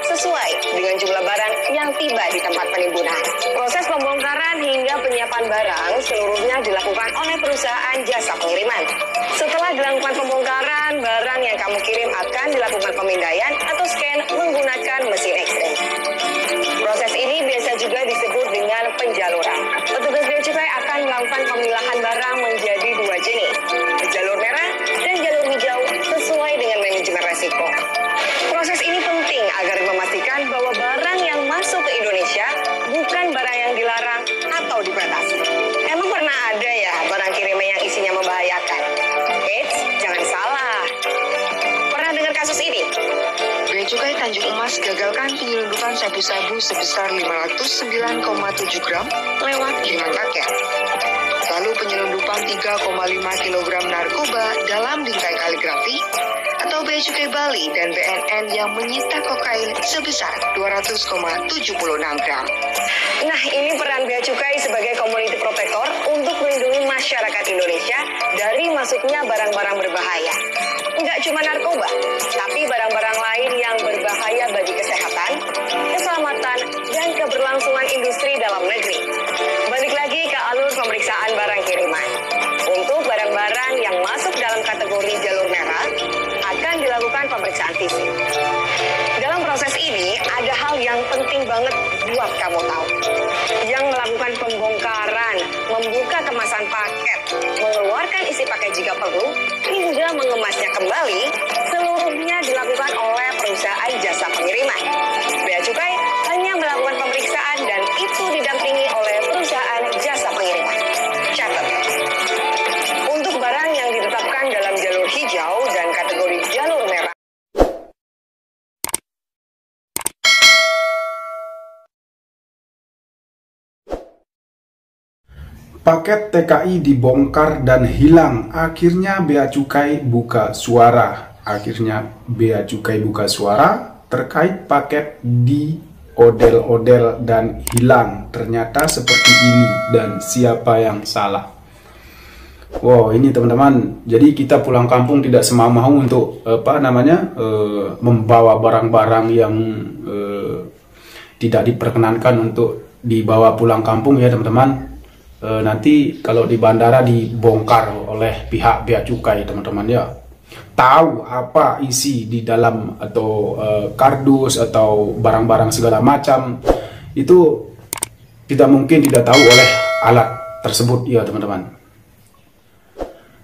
sesuai dengan jumlah barang yang tiba di tempat penimbunan. Proses pembongkaran hingga penyiapan barang seluruhnya dilakukan oleh perusahaan jasa pengiriman. Setelah dilakukan pembongkaran, barang yang kamu kirim akan dilakukan pemindaian atau scan menggunakan mesin X-ray. Proses ini biasa juga disebut dengan penjaluran. Petugas bea cukai akan melakukan pemilahan barang menjadi dua jenis, jalur merah dan jalur hijau sesuai dengan manajemen resiko. Proses ini penting agar memastikan bahwa barang yang masuk ke Indonesia bukan barang yang dilarang atau dibatasi. Emang pernah ada ya barang kiriman yang isinya membahayakan? Eits, jangan salah. Pernah dengar kasus ini? Bea Cukai Tanjung Emas gagalkan penyelundupan sabu-sabu sebesar 509,7 gram lewat kiriman paket. Lalu penyelundupan 3,5 kg narkoba dalam bingkai kaligrafi, atau Bea Cukai Bali dan BNN yang menyita kokain sebesar 200,76 gram. Nah, ini peran Bea Cukai sebagai community protector untuk melindungi masyarakat Indonesia dari masuknya barang-barang berbahaya. Enggak cuma narkoba, tapi barang-barang lain yang berbahaya bagi kesehatan, keselamatan, dan keberlangsungan industri dalam negeri. Balik lagi ke alur pemeriksaan barang kiriman. Untuk barang-barang yang masuk dalam kategori jalur merah, akan dilakukan pemeriksaan fisik. Dalam proses ini, ada hal yang penting banget buat kamu tahu. Yang melakukan pembongkaran, membuka kemasan paket, mengeluarkan isi paket jika perlu, hingga mengemasnya kembali, seluruhnya dilakukan oleh perusahaan jasa pengiriman. Bea Cukai hanya melakukan pemeriksaan dan itu didampingi oleh perusahaan jasa pengiriman. Catat. Untuk barang yang ditetapkan dalam jalur hijau dan kategori jalur merah, paket TKI dibongkar dan hilang. Akhirnya Bea Cukai buka suara. Terkait paket di odel-odel dan hilang. Ternyata seperti ini dan siapa yang salah. Wow, ini teman-teman. Jadi kita pulang kampung tidak semau-mau untuk membawa barang-barang yang tidak diperkenankan untuk dibawa pulang kampung ya teman-teman. Nanti kalau di bandara dibongkar oleh pihak Bea Cukai teman-teman ya, tahu apa isi di dalam atau kardus atau barang-barang segala macam itu tidak mungkin tidak tahu oleh alat tersebut ya teman-teman.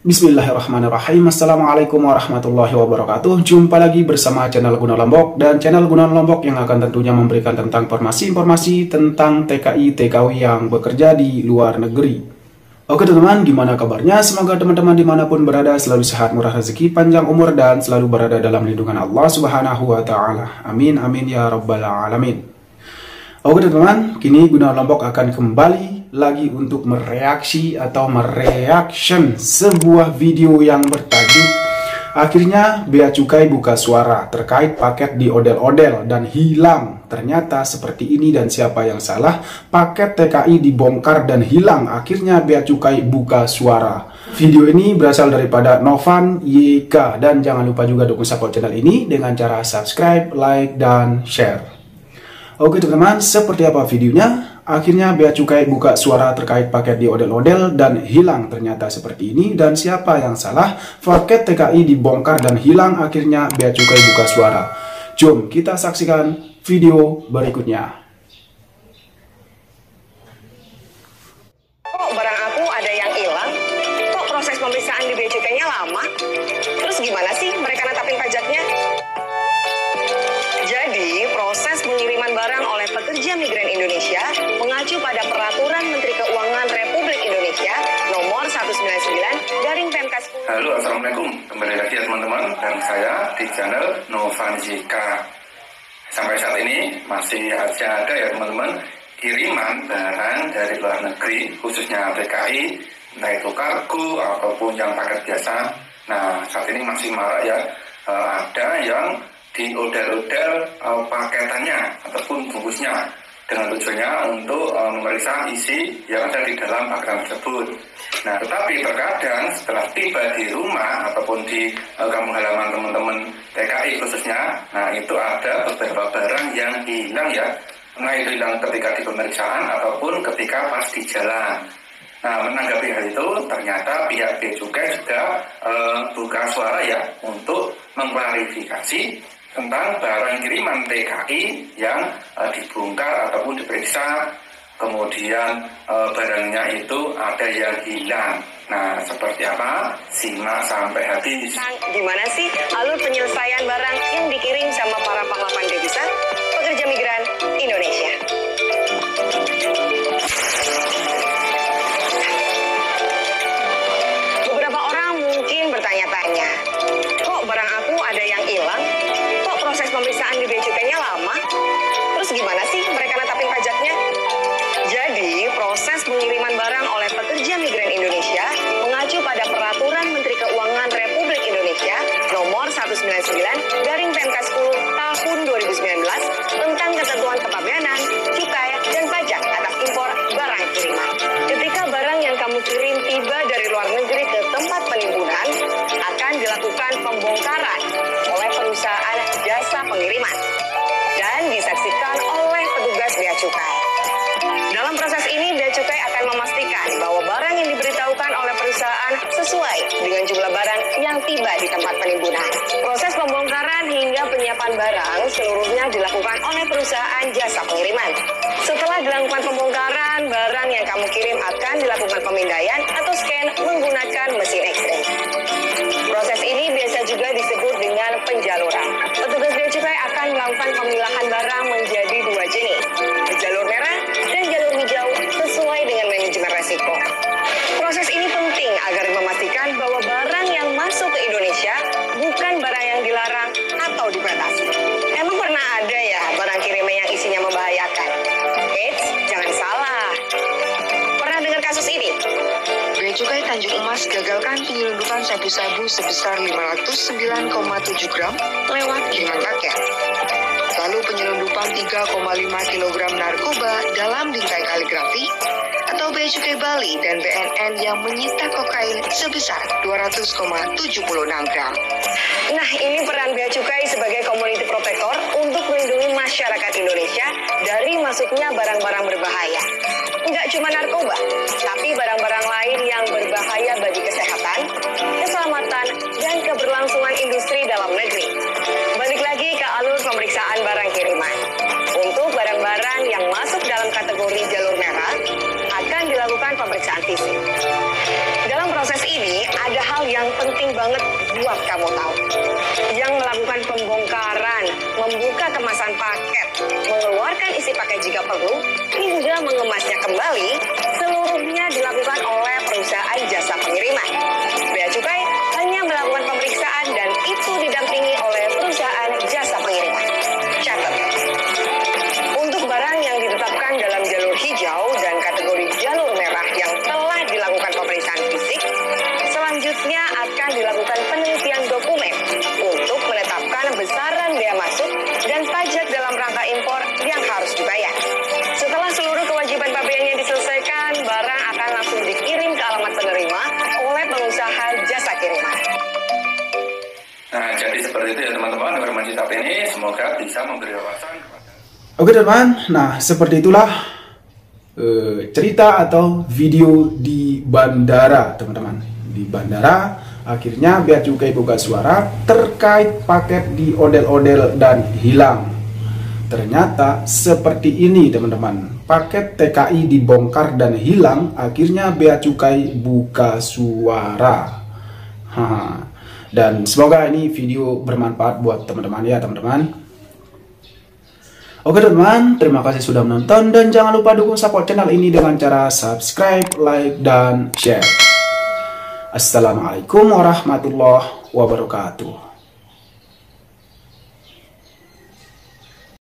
Bismillahirrahmanirrahim. Assalamualaikum warahmatullahi wabarakatuh. Jumpa lagi bersama channel Gunawan Lombok, dan channel Gunawan Lombok yang akan tentunya memberikan tentang informasi-informasi tentang TKI TKW yang bekerja di luar negeri. Oke teman-teman, gimana kabarnya? Semoga teman-teman dimanapun berada selalu sehat, murah rezeki, panjang umur, dan selalu berada dalam lindungan Allah Subhanahu wa Ta'ala. Amin amin ya rabbal alamin. Oke teman-teman, kini Gunawan Lombok akan kembali lagi untuk mereaksi atau mereaction sebuah video yang bertajuk akhirnya Bea Cukai buka suara terkait paket di odel-odel dan hilang. Ternyata seperti ini dan siapa yang salah. Paket TKI dibongkar dan hilang. Akhirnya Bea Cukai buka suara. Video ini berasal daripada Novan YK, dan jangan lupa juga dukung support channel ini dengan cara subscribe, like, dan share. Oke teman-teman, seperti apa videonya? Akhirnya Bea Cukai buka suara terkait paket di odel-odel dan hilang. Ternyata seperti ini dan siapa yang salah. Paket TKI dibongkar dan hilang. Akhirnya Bea Cukai buka suara. Jom kita saksikan video berikutnya. Kok barang aku ada yang hilang? Kok proses pemeriksaan di Bea Cukainya lama? Terus gimana sih mereka netapin pajaknya? Jadi, proses pengiriman barang oleh pekerja migran Indonesia mengacu pada Peraturan Menteri Keuangan Republik Indonesia Nomor 199 Garing Pemkas. Halo, assalamualaikum. Kembali lagi ya teman-teman, dan saya di channel Novan YK. Sampai saat ini masih ada ya teman-teman kiriman barang dari luar negeri, khususnya TKI, entah itu kargo ataupun yang paket biasa. Nah, saat ini masih marak ya, ada yang di odel-odel paketannya ataupun bungkusnya dengan tujuannya untuk memeriksa isi yang ada di dalam paketan tersebut. Nah, tetapi terkadang setelah tiba di rumah ataupun ataupun di kampung halaman teman-teman TKI khususnya, nah itu ada beberapa barang yang hilang ya. Nah itu hilang ketika di pemeriksaan ataupun ketika pas di jalan. Nah menanggapi hal itu ternyata pihak Bea Cukai juga buka suara ya untuk mengklarifikasi tentang barang kiriman TKI yang dibongkar ataupun diperiksa, kemudian barangnya itu ada yang hilang. Nah, seperti apa? Simak sampai habis. Gimana sih alur penyelesaian barang yang dikirim sama para pahlawan devisa pekerja migran Indonesia? Beberapa orang mungkin bertanya-tanya, kok barang aku ada yang hilang? Kok proses pemeriksaan di Bea Cukainya lama? Terus gimana sih mereka netapin pajaknya? Jadi, proses pengiriman barang oleh pekerja migran Indonesia mengacu pada Peraturan Menteri Keuangan Republik Indonesia Nomor 199/PMK 10 Tahun 2019 tentang ketentuan kepabeanan, cukai, dan pajak atas impor barang kiriman. Ketika barang yang kamu kirim tiba dari luar negeri ke tempat penimbunan, akan dilakukan pembongkaran oleh perusahaan jasa pengiriman dan disaksikan oleh petugas Bea Cukai. Dalam proses ini, Bea Cukai akan memastikan bahwa barang yang diberitahukan oleh perusahaan sesuai dengan jumlah barang yang tiba di tempat penimbunan. Proses pembongkaran hingga penyiapan barang seluruhnya dilakukan oleh perusahaan jasa pengiriman. Setelah dilakukan pembongkaran, barang yang kamu kirim akan dilakukan pemindaian atau scan menggunakan mesin X-ray. Proses ini biasa juga disebut dengan penjaluran. Petugas Bea Cukai akan melakukan pemilahan barang menjadi dua jenis, jalur merah dan jalur hijau sesuai dengan manajemen resiko. Proses ini penting agar memastikan bahwa barang yang masuk ke Indonesia bukan barang yang dilarang atau dibatasi. Emang pernah ada ya barang kiriman yang isinya membahayakan? Eits, jangan salah. Pernah dengar kasus ini? Bea Cukai Tanjung Emas gagalkan penyelundupan sabu-sabu sebesar 509,7 gram lewat kiriman paket. Lalu penyelundupan 3,5 kg narkoba dalam bingkai kaligrafi, atau Bea Cukai Bali dan BNN yang menyita kokain sebesar 200,76 gram. Nah, ini peran Bea Cukai sebagai community protector untuk melindungi masyarakat Indonesia dari masuknya barang-barang berbahaya. Enggak cuma narkoba, tapi barang-barang lain yang berbahaya bagi kesehatan, keselamatan, dan keberlangsungan industri dalam negeri. Balik lagi ke alur pemeriksaan barang kiriman. Untuk barang-barang yang masuk dalam kategori jalur merah, akan dilakukan pemeriksaan fisik. Dalam proses ini, ada hal yang penting banget buat kamu tahu. Yang melakukan pembongkaran, membuka kemasan paket, mengeluarkan isi paket jika perlu, hingga mengemasnya kembali, seluruhnya dilakukan oleh perusahaan jasa pengiriman. Bea Cukai hanya melakukan pemeriksaan dan itu didampingi oleh perusahaan jasa pengiriman. Catat. Untuk barang yang ditetapkan dalam jalur hijau dan kategori jalur merah yang telah dilakukan pemeriksaan fisik, selanjutnya akan dilakukan penelitian dokumen untuk menetapkan besaran bea masuk dan pajak dalam rangka impor yang harus dibayar. Setelah seluruh kewajiban pabeannya diselesaikan, barang akan langsung dikirim ke alamat penerima oleh pengusaha jasa kiriman. Nah, jadi seperti itu ya teman-teman, informasi tahap ini semoga bisa memberi wawasan kepada... Oke teman, nah seperti itulah cerita atau video di bandara teman-teman. Di bandara akhirnya Bea Cukai buka suara terkait paket di odel-odel dan hilang. Ternyata seperti ini teman-teman, paket TKI dibongkar dan hilang, akhirnya Bea Cukai buka suara. Dan semoga ini video bermanfaat buat teman-teman ya teman-teman. Oke teman-teman, terima kasih sudah menonton dan jangan lupa dukung support channel ini dengan cara subscribe, like, dan share. Assalamualaikum warahmatullahi wabarakatuh.